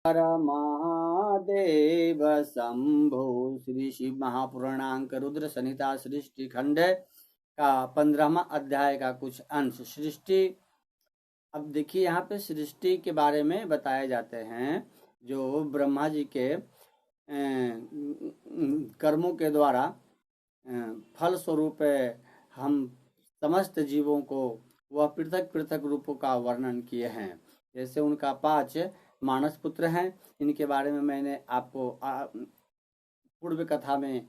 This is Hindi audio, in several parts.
हर महादेव शंभो। श्री शिव महापुराणांक रुद्र संहिता सृष्टि खंड का 15वां अध्याय का कुछ अंश। सृष्टि। अब देखिए यहाँ पे सृष्टि के बारे में बताए जाते हैं जो ब्रह्मा जी के कर्मों के द्वारा फल स्वरूप हम समस्त जीवों को वह पृथक पृथक रूपों का वर्णन किए हैं। जैसे उनका 5 मानस पुत्र हैं। इनके बारे में मैंने आपको पूर्व कथा में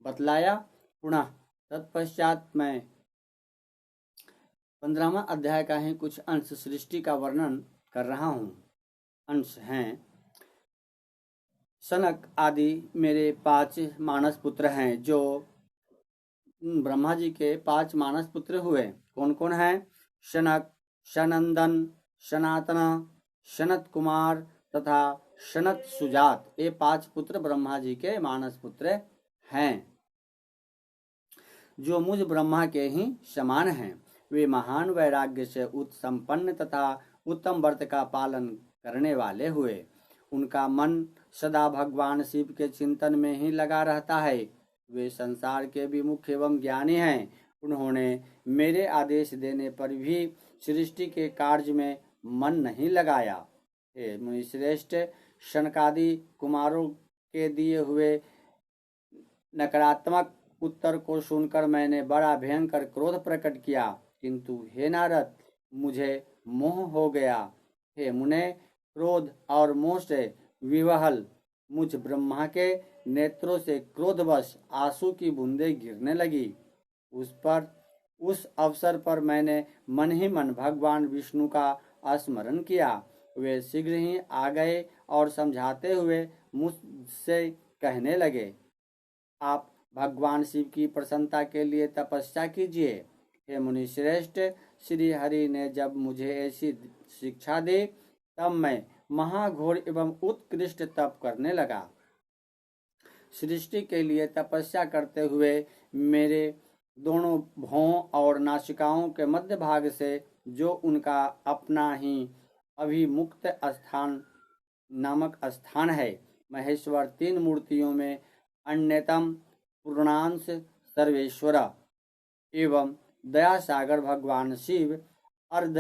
बतलाया। पुनः तत्पश्चात मैं 15वां अध्याय का ही कुछ अंश सृष्टि का वर्णन कर रहा हूँ। अंश हैं, सनक आदि मेरे 5 मानस पुत्र हैं। जो ब्रह्मा जी के 5 मानस पुत्र हुए कौन कौन हैं? शनक, सनंदन, सनातन, सनत कुमार तथा सनत सुजात। ये 5 पुत्र ब्रह्मा जी के मानस पुत्र हैं जो मुझ ब्रह्मा के ही समान हैं। वे महान वैराग्य से उत्संपन्न तथा उत्तम व्रत का पालन करने वाले हुए। उनका मन सदा भगवान शिव के चिंतन में ही लगा रहता है। वे संसार के विमुख एवं ज्ञानी हैं। उन्होंने मेरे आदेश देने पर भी सृष्टि के कार्य में मन नहीं लगाया। हे मुनिश्रेष्ठ, शनकादि कुमारों के दिए हुए नकारात्मक उत्तर को सुनकर मैंने बड़ा भयंकर क्रोध प्रकट किया, किंतु हे नारद, मुझे मोह हो गया। हे मुने, क्रोध और मोह से विवहल मुझ ब्रह्मा के नेत्रों से क्रोधवश आंसू की बूंदें गिरने लगी। उस अवसर पर मैंने मन ही मन भगवान विष्णु का स्मरण किया। वे शीघ्र ही आ गए और समझाते हुए मुझसे कहने लगे, आप भगवान शिव की प्रसन्नता के लिए तपस्या कीजिए। हे मुनि श्रेष्ठ, श्री हरि ने जब मुझे ऐसी शिक्षा दी तब मैं महाघोर एवं उत्कृष्ट तप करने लगा। सृष्टि के लिए तपस्या करते हुए मेरे दोनों भौं और नासिकाओं के मध्य भाग से जो उनका अपना ही अभिमुक्त स्थान नामक स्थान है, महेश्वर 3 मूर्तियों में अन्यतम पूर्णांश सर्वेश्वर एवं दया सागर भगवान शिव अर्ध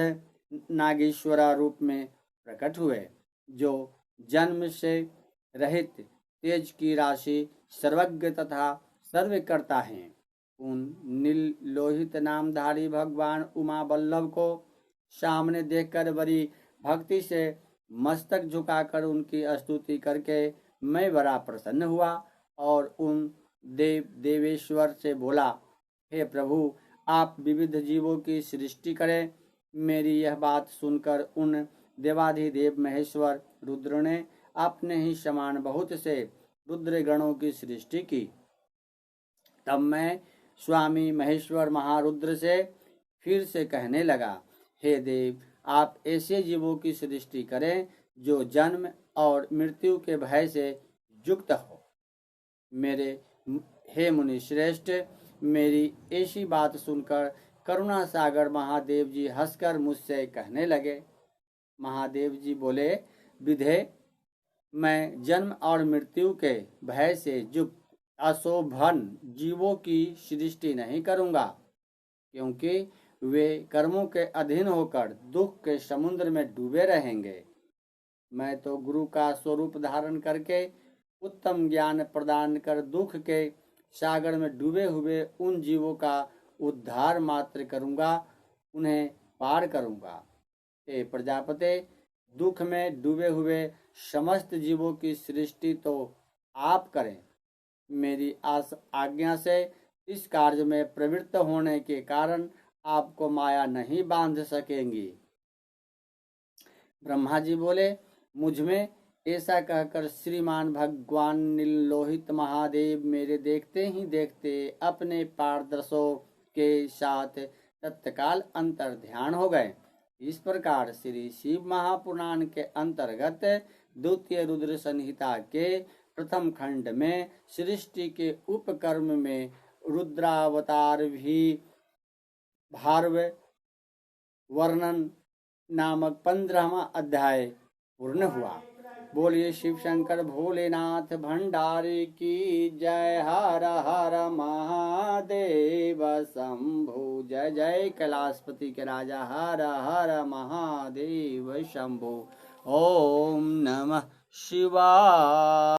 नागेश्वर रूप में प्रकट हुए, जो जन्म से रहित तेज की राशि सर्वज्ञ तथा सर्वकर्ता हैं। उन नील लोहित नामधारी भगवान उमा बल्लभ को सामने देखकर बड़ी भक्ति से मस्तक झुकाकर उनकी स्तुति करके मैं बड़ा प्रसन्न हुआ और उन देवेश्वर से बोला, हे प्रभु, आप विविध जीवों की सृष्टि करें। मेरी यह बात सुनकर उन देवाधिदेव महेश्वर रुद्र ने अपने ही समान बहुत से रुद्र गणों की सृष्टि की। तब मैं स्वामी महेश्वर महारुद्र से फिर से कहने लगा, हे देव, आप ऐसे जीवों की सृष्टि करें जो जन्म और मृत्यु के भय से युक्त हो। हे मुनि श्रेष्ठ, मेरी ऐसी बात सुनकर करुणा सागर महादेव जी हंसकर मुझसे कहने लगे। महादेव जी बोले, विधे, मैं जन्म और मृत्यु के भय से युक्त अशोभन जीवों की सृष्टि नहीं करूंगा, क्योंकि वे कर्मों के अधीन होकर दुख के समुद्र में डूबे रहेंगे। मैं तो गुरु का स्वरूप धारण करके उत्तम ज्ञान प्रदान कर दुख के सागर में डूबे हुए उन जीवों का उद्धार मात्र करूंगा, उन्हें पार करूंगा। हे प्रजापते, दुख में डूबे हुए समस्त जीवों की सृष्टि तो आप करें। मेरी आज्ञा से इस कार्य में प्रवृत्त होने के कारण आपको माया नहीं बांध सकेंगी। ब्रह्मा जी बोले, मुझमें ऐसा कहकर श्रीमान भगवान नीलोहित महादेव मेरे देखते ही देखते अपने पारदर्शों के साथ तत्काल अंतर ध्यान हो गए। इस प्रकार श्री शिव महापुराण के अंतर्गत द्वितीय रुद्र संहिता के प्रथम खंड में सृष्टि के उपकर्म में रुद्रावतार भी भार्व वर्णन नामक 15वां अध्याय पूर्ण हुआ। बोलिए शिव शंकर भोलेनाथ भंडारी की जय। हर हर महादेव शंभु। जय जय कैलाशपति के राजा हर हर महादेव शंभु। ओम नमः शिवाय।